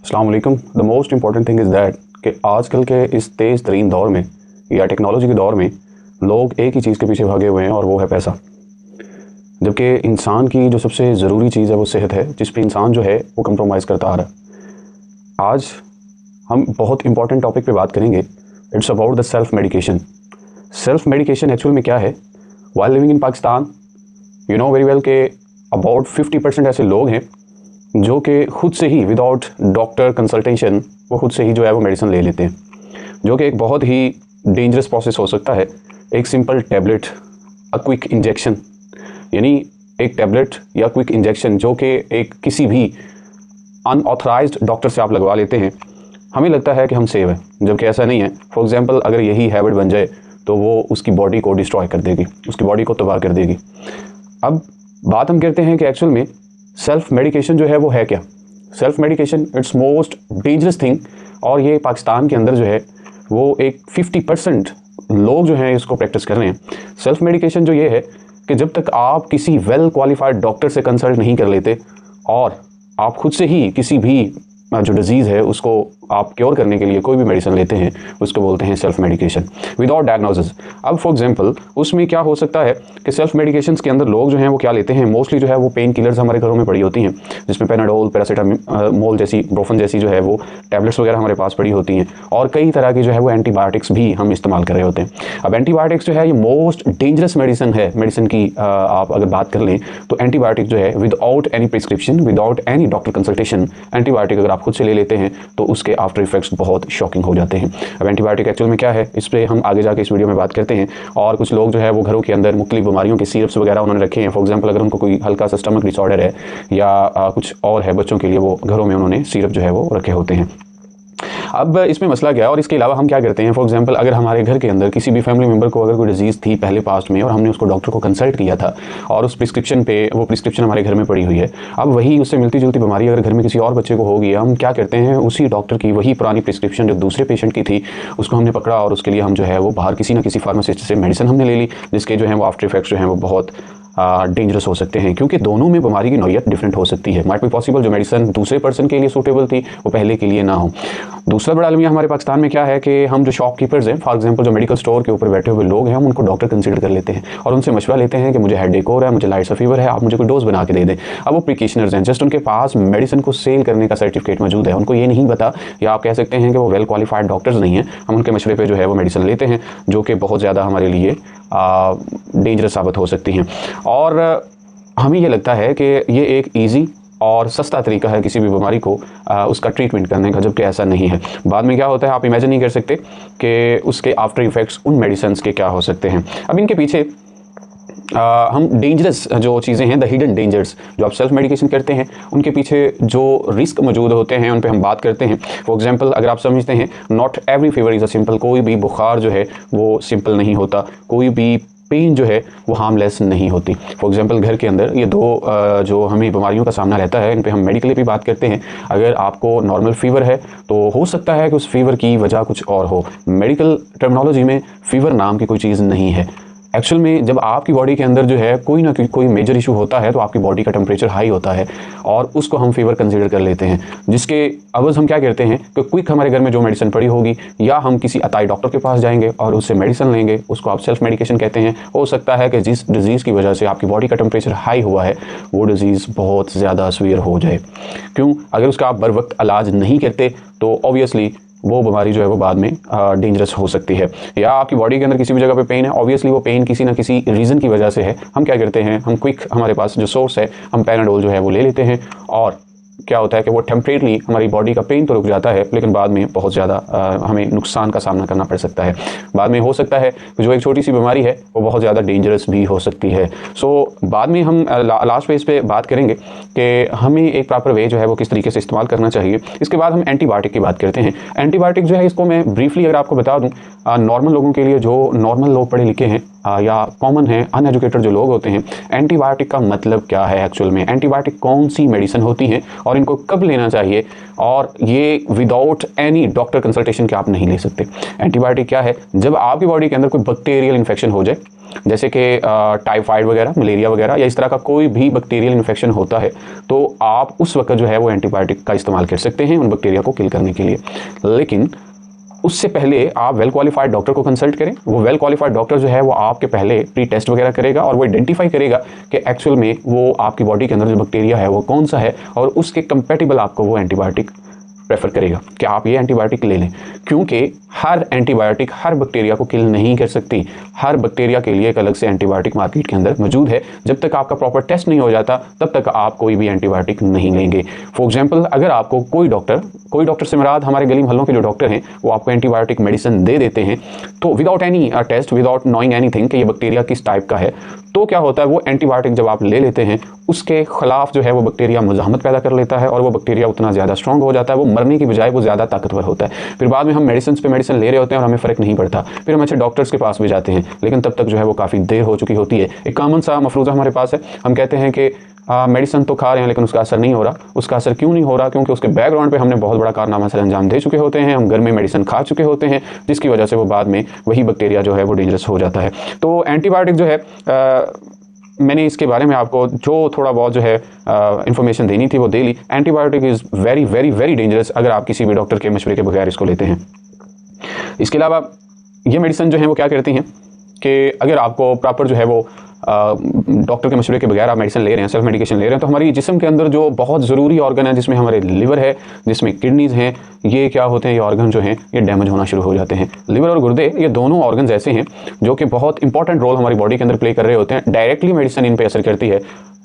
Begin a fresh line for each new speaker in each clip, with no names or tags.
अस्सलाम वालेकुम। The most important thing is that कि आजकल के इस तेज़ तरीन दौर में या टेक्नोलॉजी के दौर में लोग एक ही चीज़ के पीछे भागे हुए हैं और वो है पैसा। जबकि इंसान की जो सबसे ज़रूरी चीज़ है वो सेहत है, जिस पे इंसान जो है वो कंप्रोमाइज़ करता आ रहा है। आज हम बहुत इंपॉर्टेंट टॉपिक पे बात करेंगे। It's about the self medication. Self medication actual में क्या है? While living in Pakistan you know very well के अबाउट 50% ऐसे लोग हैं जो कि खुद से ही विदाउट डॉक्टर कंसल्टेशन वो खुद से ही जो है वो मेडिसिन ले लेते हैं, जो कि एक बहुत ही डेंजरस प्रोसेस हो सकता है। एक simple tablet, a quick injection, यानी एक टैबलेट या क्विक इंजेक्शन जो कि एक किसी भी अनऑथराइज्ड डॉक्टर से आप लगवा लेते हैं, हमें लगता है कि हम सेव हैं, जबकि ऐसा नहीं है। फॉर एग्जांपल, अगर यही हैबिट बन जाए तो वो उसकी बॉडी को डिस्ट्रॉय कर देगी, उसकी बॉडी को तबाह कर देगी। अब बात हम करते हैं कि एक्चुअल में सेल्फ मेडिकेशन जो है वो है क्या। Self medication it's most dangerous thing, और ये पाकिस्तान के अंदर जो है वो एक 50% लोग जो हैं इसको प्रैक्टिस कर रहे हैं। सेल्फ मेडिकेशन जो ये है कि जब तक आप किसी वेल क्वालिफाइड डॉक्टर से कंसल्ट नहीं कर लेते और आप खुद से ही किसी भी जो डिजीज़ है उसको आप क्योर करने के लिए कोई भी मेडिसिन लेते हैं, उसको बोलते हैं सेल्फ मेडिकेशन विदाउट डायग्नोसिस। अब फॉर एग्जांपल उसमें क्या हो सकता है कि सेल्फ मेडिकेशंस के अंदर लोग जो हैं वो क्या लेते हैं, मोस्टली जो है वो पेन किलर्स हमारे घरों में पड़ी होती हैं, जिसमें पेनाडोल, पैरासीटामोल जैसी, ब्रोफन जैसी जो है वो टैबलेट्स वगैरह हमारे पास पड़ी होती हैं, और कई तरह की जो है वो एंटीबायोटिक्स भी हम इस्तेमाल कर रहे होते हैं। अब एंटीबायोटिक्स जो है ये मोस्ट डेंजरस मेडिसिन है। मेडिसिन की आप अगर बात कर लें तो एंटीबायोटिक जो है without any prescription, without any doctor consultation, antibiotic अगर आप खुद से ले लेते हैं तो उसके आफ्टर इफेक्ट्स बहुत शॉकिंग हो जाते हैं। अब एंटीबायोटिक एक्चुअल में क्या है, इस पर हम आगे जाके इस वीडियो में बात करते हैं। और कुछ लोग जो है वो घरों के अंदर मुख्तलिफ बीमारियों के सिरप्स वगैरह उन्होंने रखे हैं। फॉर एग्जांपल, अगर उनको कोई हल्का सा स्टमक डिसऑर्डर है या कुछ और है बच्चों के लिए, वो घरों में उन्होंने सिरप जो है वो रखे होते हैं। अब इसमें मसला क्या है, और इसके अलावा हम क्या करते हैं, फॉर एग्जांपल अगर हमारे घर के अंदर किसी भी फैमिली मेम्बर को अगर कोई डिजीज़ थी पहले पास्ट में और हमने उसको डॉक्टर को कंसल्ट किया था और उस प्रिस्क्रिप्शन पे वो प्रिस्क्रिप्शन हमारे घर में पड़ी हुई है, अब वही उससे मिलती जुलती बीमारी अगर घर में किसी और बच्चे को होगी, हम क्या करते हैं, उसी डॉक्टर की वही पुरानी प्रिस्क्रिप्शन जो दूसरे पेशेंट की थी उसको हमने पकड़ा और उसके लिए हम जो है वो बाहर किसी ना किसी फार्मासिस्ट से मेडिसिन हमने ले ली, जिसके जो है वो आफ्टर इफेक्ट्स जो हैं वो बहुत डेंजरस हो सकते हैं, क्योंकि दोनों में बीमारी की नौयत डिफरेंट हो सकती है। माइट बी पॉसिबल जो मेडिसिन दूसरे पर्सन के लिए सूटेबल थी वो पहले के लिए ना हो। दूसरा बड़ा अलमिया हमारे पाकिस्तान में क्या है कि हम जो शॉपकीपर्स हैं, फॉर एग्जांपल जो मेडिकल स्टोर के ऊपर बैठे हुए लोग हैं, हम उनको डॉक्टर कंसीडर कर लेते हैं और उनसे मशवरा लेते हैं कि मुझे हेडेक हो रहा है, मुझे लाइट सा फीवर है, आप मुझे कोई डोज बना के दे दें। अब वो प्रिक्वेशनर्स हैं, जस्ट उनके पास मेडिसिन को सेल करने का सर्टिफिकेट मौजूद है, उनको ये नहीं पता, या आप कह सकते हैं कि वो वेल क्वालिफाइड डॉक्टर्स नहीं हैं। हम उनके मशवरे पर जो है वो मेडिसिन लेते हैं जो कि बहुत ज़्यादा हमारे लिए डेंजरस साबित हो सकती हैं। और हमें ये लगता है कि ये एक ईजी और सस्ता तरीका है किसी भी बीमारी को उसका ट्रीटमेंट करने का, जबकि ऐसा नहीं है। बाद में क्या होता है आप इमेजिन नहीं कर सकते कि उसके आफ्टर इफ़ेक्ट्स उन मेडिसिन्स के क्या हो सकते हैं। अब इनके पीछे हम डेंजरस जो चीज़ें हैं, द हिडन डेंजर्स, जो आप सेल्फ मेडिकेशन करते हैं उनके पीछे जो रिस्क मौजूद होते हैं उन पे हम बात करते हैं। फॉर एग्जांपल, अगर आप समझते हैं not every fever is a simple, कोई भी बुखार जो है वो सिंपल नहीं होता, कोई भी पेन जो है वो हार्मलेस नहीं होती। फॉर एग्जांपल, घर के अंदर ये दो जो हमें बीमारियों का सामना रहता है, इन पे हम मेडिकली भी बात करते हैं। अगर आपको नॉर्मल फीवर है तो हो सकता है कि उस फीवर की वजह कुछ और हो। मेडिकल टर्मिनोलॉजी में फीवर नाम की कोई चीज़ नहीं है। एक्चुअल में जब आपकी बॉडी के अंदर जो है कोई ना कोई मेजर इशू होता है तो आपकी बॉडी का टेम्परेचर हाई होता है और उसको हम फीवर कंसीडर कर लेते हैं, जिसके अवज़ हम क्या करते हैं कि क्विक हमारे घर में जो मेडिसिन पड़ी होगी, या हम किसी अताई डॉक्टर के पास जाएंगे और उससे मेडिसिन लेंगे, उसको आप सेल्फ मेडिकेशन कहते हैं। हो सकता है कि जिस डिज़ीज़ की वजह से आपकी बॉडी का टेम्परेचर हाई हुआ है वो डिज़ीज़ बहुत ज़्यादा सीवियर हो जाए। क्यों? अगर उसका आप बर वक्त इलाज नहीं करते तो ऑब्वियसली वो बीमारी जो है वो बाद में डेंजरस हो सकती है। या आपकी बॉडी के अंदर किसी भी जगह पे पेन है, ऑब्वियसली वो पेन किसी ना किसी रीज़न की वजह से है। हम क्या करते हैं, हम क्विक, हमारे पास जो सोर्स है, हम पैनाडोल जो है वो ले लेते हैं, और क्या होता है कि वो टेम्परेटली हमारी बॉडी का पेन तो रुक जाता है, लेकिन बाद में बहुत ज़्यादा हमें नुकसान का सामना करना पड़ सकता है। बाद में हो सकता है कि जो एक छोटी सी बीमारी है वो बहुत ज़्यादा डेंजरस भी हो सकती है। सो बाद में हम लास्ट पेज पे बात करेंगे कि हमें एक प्रॉपर वे जो है वो किस तरीके से इस्तेमाल करना चाहिए। इसके बाद हम एंटीबायोटिक की बात करते हैं। एंटीबायोटिक जो है इसको मैं ब्रीफली अगर आपको बता दूँ, नॉर्मल लोगों के लिए, जो नॉर्मल लोग पढ़े लिखे हैं या कॉमन है, अनएजुकेटेड जो लोग होते हैं, एंटीबायोटिक का मतलब क्या है एक्चुअल में, एंटीबायोटिक कौन सी मेडिसिन होती हैं और इनको कब लेना चाहिए, और ये विदाउट एनी डॉक्टर कंसल्टेशन के आप नहीं ले सकते। एंटीबायोटिक क्या है? जब आपकी बॉडी के अंदर कोई बैक्टीरियल इन्फेक्शन हो जाए जैसे कि टाइफाइड वगैरह, मलेरिया वगैरह, या इस तरह का कोई भी बैक्टीरियल इन्फेक्शन होता है, तो आप उस वक्त जो है वो एंटीबायोटिक का इस्तेमाल कर सकते हैं उन बैक्टीरिया को किल करने के लिए। लेकिन उससे पहले आप वेल क्वालिफाइड डॉक्टर को कंसल्ट करें। वो वेल क्वालिफाइड डॉक्टर जो है वो आपके पहले प्री टेस्ट वगैरह करेगा और वो आइडेंटिफाई करेगा कि एक्चुअल में वो आपकी बॉडी के अंदर जो बैक्टीरिया है वो कौन सा है, और उसके कंपेटिबल आपको वो एंटीबायोटिक प्रेफर करेगा कि आप ये एंटीबायोटिक ले लें। क्योंकि हर एंटीबायोटिक हर बैक्टीरिया को किल नहीं कर सकती। हर बैक्टीरिया के लिए एक अलग से एंटीबायोटिक मार्केट के अंदर मौजूद है। जब तक आपका प्रॉपर टेस्ट नहीं हो जाता तब तक आप कोई भी एंटीबायोटिक नहीं लेंगे। फॉर एग्जांपल, अगर आपको कोई डॉक्टर से मुराद हमारे गली मोहल्लों के जो डॉक्टर हैं वो आपको एंटीबायोटिक मेडिसिन दे देते हैं, तो without any test, without knowing anything कि ये बैक्टीरिया किस टाइप का है, तो क्या होता है वो एंटीबायोटिक जब आप ले लेते हैं उसके खिलाफ जो है वो बैक्टीरिया मुजाहमत पैदा कर लेता है और वो बैक्टीरिया उतना ज़्यादा स्ट्रॉन्ग हो जाता है, वो मरने की बजाय वो ज़्यादा ताकतवर होता है। फिर बाद में हम मेडिसिन पे मेडिसिन ले रहे होते हैं और हमें फ़र्क नहीं पड़ता, फिर हम अच्छे डॉक्टर्स के पास भी जाते हैं, लेकिन तब तक जो है वो काफ़ी देर हो चुकी होती है। एक कॉमन सा मफरूज़ा हमारे पास है, हम कहते हैं कि मेडिसिन तो खा रहे हैं लेकिन उसका असर नहीं हो रहा। उसका असर क्यों नहीं हो रहा? क्योंकि उसके बैकग्राउंड पे हमने बहुत बड़ा कारनामा सर अंजाम दे चुके होते हैं, हम घर में मेडिसिन खा चुके होते हैं, जिसकी वजह से वो बाद में वही बैक्टीरिया जो है वो डेंजरस हो जाता है। तो एंटीबायोटिक जो है मैंने इसके बारे में आपको जो थोड़ा बहुत जो है इन्फॉर्मेशन देनी थी वो दे ली। Antibiotic is very very very dangerous अगर आप किसी भी डॉक्टर के मशवरे के बगैर इसको लेते हैं। इसके अलावा ये मेडिसिन जो है वो क्या करती हैं कि अगर आपको प्रॉपर जो है वो डॉक्टर के मशवरे के बगैर आप मेडिसिन ले रहे हैं, सेल्फ मेडिकेशन ले रहे हैं, तो हमारी जिस्म के अंदर जो बहुत ज़रूरी ऑर्गन है, जिसमें हमारे लिवर है, जिसमें किडनीज़ हैं, ये क्या होते हैं, ये ऑर्गन जो हैं ये डैमेज होना शुरू हो जाते हैं। लिवर और गुर्दे ये दोनों ऑर्गन्स ऐसे हैं जो कि बहुत इंपॉर्टेंट रोल हमारी बॉडी के अंदर प्ले कर रहे होते हैं। डायरेक्टली मेडिसिन इन पर असर करती है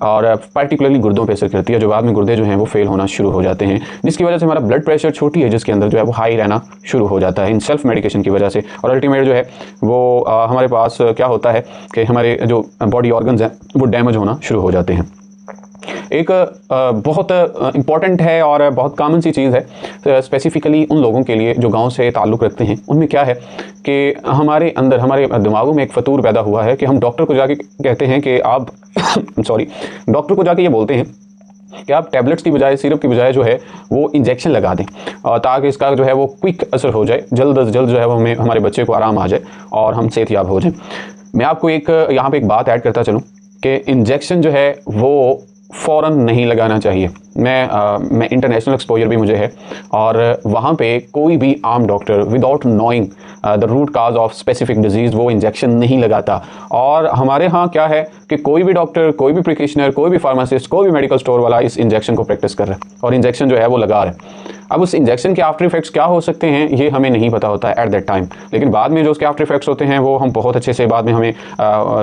और पर्टिकुलरली गुर्दों पे असर करती है, जो बाद में गुर्दे जो हैं वो फेल होना शुरू हो जाते हैं, जिसकी वजह से हमारा ब्लड प्रेशर छोटी है जिसके अंदर जो है वो हाई रहना शुरू हो जाता है इन सेल्फ मेडिकेशन की वजह से। और अल्टीमेट जो है वो हमारे पास क्या होता है कि हमारे जो बॉडी ऑर्गन्स हैं वो डैमेज होना शुरू हो जाते हैं। एक बहुत इम्पॉर्टेंट है और बहुत कॉमन सी चीज़ है स्पेसिफ़िकली उन लोगों के लिए जो गांव से ताल्लुक़ रखते हैं। उनमें क्या है कि हमारे अंदर हमारे दिमागों में एक फतूर पैदा हुआ है कि हम डॉक्टर को जाके कहते हैं कि आप डॉक्टर को जाके ये बोलते हैं कि आप टैबलेट्स की बजाय, सिरप की बजाय जो है वो इंजेक्शन लगा दें ताकि इसका जो है वो क्विक असर हो जाए, जल्द अज जल्द जो है वो हमारे बच्चे को आराम आ जाए और हम सेहतयाब हो जाएं। मैं आपको यहाँ पे एक बात ऐड करता चलूँ कि इंजेक्शन जो है वो फ़ौरन नहीं लगाना चाहिए। मैं इंटरनेशनल एक्सपोजर भी मुझे है और वहाँ पे कोई भी आम doctor without knowing the root cause of specific disease वो इंजेक्शन नहीं लगाता। और हमारे यहाँ क्या है कि कोई भी डॉक्टर, कोई भी प्रैक्टिशनर, कोई भी फार्मासिस्ट, कोई भी मेडिकल स्टोर वाला इस इंजेक्शन को प्रैक्टिस कर रहा है और इंजेक्शन जो है वो लगा रहा है। अब उस इंजेक्शन के आफ्टर इफेक्ट्स क्या हो सकते हैं ये हमें नहीं पता होता है एट दैट टाइम, लेकिन बाद में जो उसके आफ्टर इफेक्ट्स होते हैं वो हम बहुत अच्छे से बाद में हमें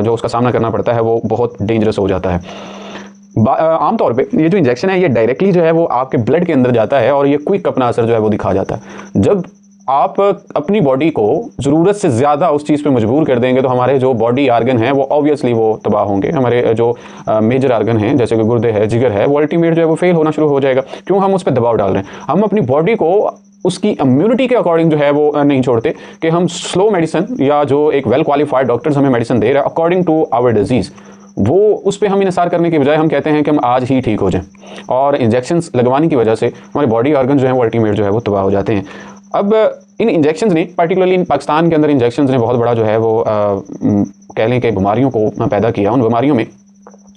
जो उसका सामना करना पड़ता है वो बहुत डेंजरस हो जाता है। आमतौर पे ये जो इंजेक्शन है ये डायरेक्टली जो है वो आपके ब्लड के अंदर जाता है और ये क्विक अपना असर जो है वो दिखा जाता है। जब आप अपनी बॉडी को ज़रूरत से ज़्यादा उस चीज़ पे मजबूर कर देंगे तो हमारे जो बॉडी आर्गन हैं वो ऑब्वियसली वो तबाह होंगे। हमारे जो मेजर आर्गन हैं जैसे कि गुर्दे है, जिगर है, वो अल्टीमेट जो है वो फेल होना शुरू हो जाएगा। क्यों? हम उस पर दबाव डाल रहे हैं। हम अपनी बॉडी को उसकी इम्यूनिटी के अकॉर्डिंग जो है वो नहीं छोड़ते कि हम स्लो मेडिसिन या जो एक वेल क्वालिफाइड डॉक्टर्स हमें मेडिसिन दे रहे हैं अकॉर्डिंग टू आवर डिजीज़, वो उस पर हम इंसार करने की बजाय हम कहते हैं कि हम आज ही ठीक हो जाएं और इंजेक्शंस लगवाने की वजह से हमारे बॉडी ऑर्गन जो है वो अल्टीमेट जो है वो तबाह हो जाते हैं। अब इन इंजेक्शंस ने, पर्टिकुलरली इन पाकिस्तान के अंदर इंजेक्शंस ने बहुत बड़ा जो है वो कह लें कि बीमारियों को पैदा किया। उन बीमारियों में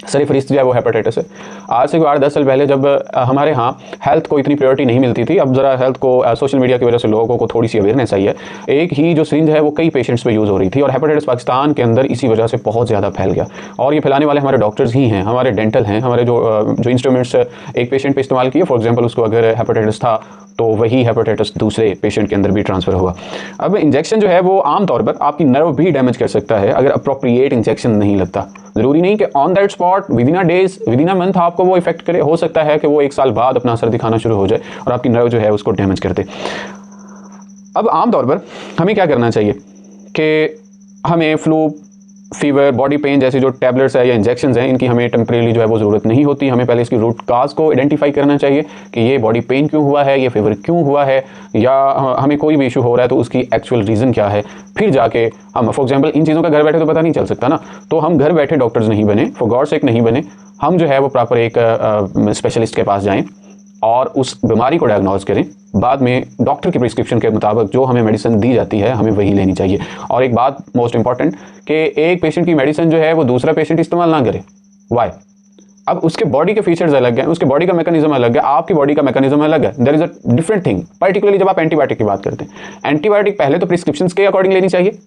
सरफहरिस्त जो है वो हेपेटाइटिस है। आज से 8-10 साल पहले जब हमारे यहाँ हेल्थ को इतनी प्रायोरिटी नहीं मिलती थी, अब ज़रा हेल्थ को सोशल मीडिया की वजह से लोगों को थोड़ी सी अवेयरनेस आई है। एक ही जो सिरिंज है वो कई पेशेंट्स पे यूज़ हो रही थी और हेपेटाइटिस पाकिस्तान के अंदर इसी वजह से बहुत ज़्यादा फैल गया। और ये फैलाने वाले हमारे डॉक्टर्स ही हैं, हमारे डेंटल हैं, हमारे जो इंस्ट्रूमेंट्स एक पेशेंट पे इस्तेमाल किए, फॉर एग्जाम्पल उसको अगर हेपेटाइटिस था तो वही हेपेटाइटिस दूसरे पेशेंट के अंदर भी ट्रांसफ़र हुआ। अब इंजेक्शन जो है वो आमतौर पर आपकी नर्व भी डैमेज कर सकता है अगर अप्रोप्रिएट इंजेक्शन नहीं लगता। ज़रूरी नहीं कि on that spot with in a days, with in a month आपको वो इफेक्ट करे। हो सकता है कि वो 1 साल बाद अपना असर दिखाना शुरू हो जाए और आपकी नर्व जो है उसको डैमेज कर दे। अब आमतौर पर हमें क्या करना चाहिए कि हमें फ्लू, फीवर, बॉडी पेन जैसे जो टैबलेट्स है या इंजेक्शंस हैं इनकी हमें टेम्परेरी जो है वो ज़रूरत नहीं होती। हमें पहले इसकी रूट काज को आइडेंटिफाई करना चाहिए कि ये बॉडी पेन क्यों हुआ है, ये फीवर क्यों हुआ है, या हमें कोई भी इशू हो रहा है तो उसकी एक्चुअल रीज़न क्या है। फिर जाके हम, फॉर एग्जाम्पल, इन चीज़ों का घर बैठे तो पता नहीं चल सकता ना, तो हम घर बैठे डॉक्टर्स नहीं बने, फॉर गॉड सेक नहीं बने, हम जो है वो प्रॉपर एक स्पेशलिस्ट के पास जाएँ और उस बीमारी को डायग्नोज करें। बाद में डॉक्टर की प्रिस्क्रिप्शन के मुताबिक जो हमें मेडिसिन दी जाती है हमें वही लेनी चाहिए। और एक बात मोस्ट इंपॉर्टेंट कि एक पेशेंट की मेडिसिन जो है वो दूसरा पेशेंट इस्तेमाल ना करे। वाई? अब उसके बॉडी के फीचर्स अलग हैं, उसके बॉडी का मैकेनिज्म अलग है, आपकी बॉडी का मैकेनिज्म अलग है। There is a different thing. Particularly जब आप एंटीबायोटिक की बात करते हैं, एंटीबायोटिक पहले तो प्रिस्क्रिप्शन के अकॉर्डिंग लेनी चाहिए,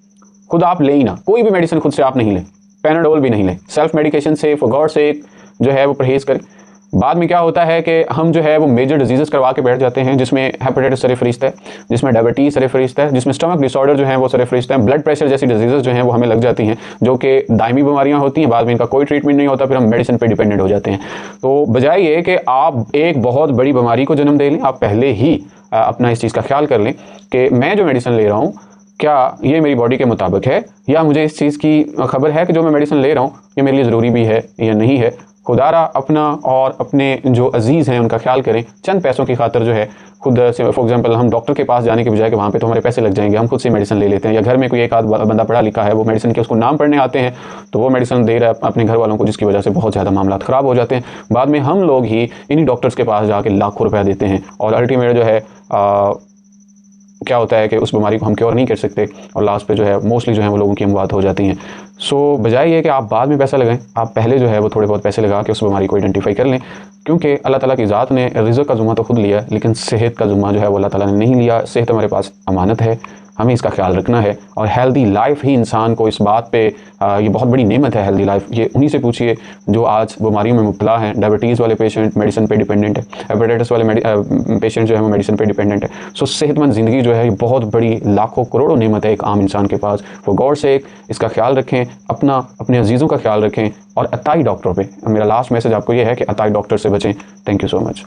खुद आप ले ही ना, कोई भी मेडिसिन खुद से आप नहीं लें, पैनाडोल भी नहीं लें, सेल्फ मेडिकेशन से फॉर गॉड सेक जो है वो परहेज करें। बाद में क्या होता है कि हम जो है वो मेजर डिजीजेस करवा के बैठ जाते हैं, जिसमें हेपेटाइटिस सरफरिश्त है, जिसमें डायबिटीज सरफरिश्त है, जिसमें स्टमक डिसऑर्डर जो है वो सरफरिश्त है, ब्लड प्रेशर जैसी डिजीजेस जो हैं वो हमें लग जाती हैं, जो कि दायमी बीमारियां होती हैं। बाद में इनका कोई ट्रीटमेंट नहीं होता, फिर हम मेडिसिन पे डिपेंडेंट हो जाते हैं। तो बजाय ये कि आप एक बहुत बड़ी बीमारी को जन्म दे लें, आप पहले ही अपना इस चीज़ का ख्याल कर लें कि मैं जो मेडिसिन ले रहा हूँ क्या ये मेरी बॉडी के मुताबिक है, या मुझे इस चीज़ की खबर है कि जो मैं मेडिसिन ले रहा हूँ ये मेरे लिए ज़रूरी भी है या नहीं है। खुदारा अपना और अपने जो अजीज़ हैं उनका ख्याल करें। चंद पैसों की खातर जो है खुद से फॉर एग्जांपल हम डॉक्टर के पास जाने के बजाय कि वहाँ पे तो हमारे पैसे लग जाएंगे, हम खुद से मेडिसिन ले लेते हैं। या घर में कोई एक आध बंदा पढ़ा लिखा है, वो मेडिसिन के उसको नाम पढ़ने आते हैं तो वो मेडिसिन दे रहा है अपने घर वालों को, जिसकी वजह से बहुत ज़्यादा मामला ख़राब हो जाते हैं। बाद में हम लोग ही इन्हीं डॉक्टर्स के पास जाके लाखों रुपया देते हैं और अल्टीमेट जो है क्या होता है कि उस बीमारी को हम क्योर नहीं कर सकते और लास्ट पे जो है मोस्टली जो है वो लोगों की अमवात हो जाती हैं। सो बजाय ये कि आप बाद में पैसा लगाएं, आप पहले जो है वो थोड़े बहुत पैसे लगा के उस बीमारी को आइडेंटिफाई कर लें, क्योंकि अल्लाह ताला की ज़ात ने रिज़्क़ का ज़ुम्मा तो खुद लिया, लेकिन सेहत का ज़ुम्मा जो है वो अल्लाह ताला ने नहीं लिया। सेहत हमारे पास अमानत है, हमें इसका ख्याल रखना है। और हेल्दी लाइफ ही इंसान को इस बात पे ये बहुत बड़ी नेमत है हेल्दी लाइफ। ये उन्हीं से पूछिए जो आज बीमारियों में मुब्तला हैं। डायबिटीज़ वाले पेशेंट मेडिसिन पे डिपेंडेंट है, हेपेटाइटिस वाले पेशेंट जो है वो मेडिसिन पे डिपेंडेंट है। सो सेहतमंद ज़िंदगी जो है ये बहुत बड़ी लाखों करोड़ों नेमत है एक आम इंसान के पास। फॉर गॉड सेक इसका ख्याल रखें, अपने अजीज़ों का ख्याल रखें और अताई डॉक्टरों पे मेरा लास्ट मैसेज आपको ये है कि अताई डॉक्टर से बचें। Thank you so much.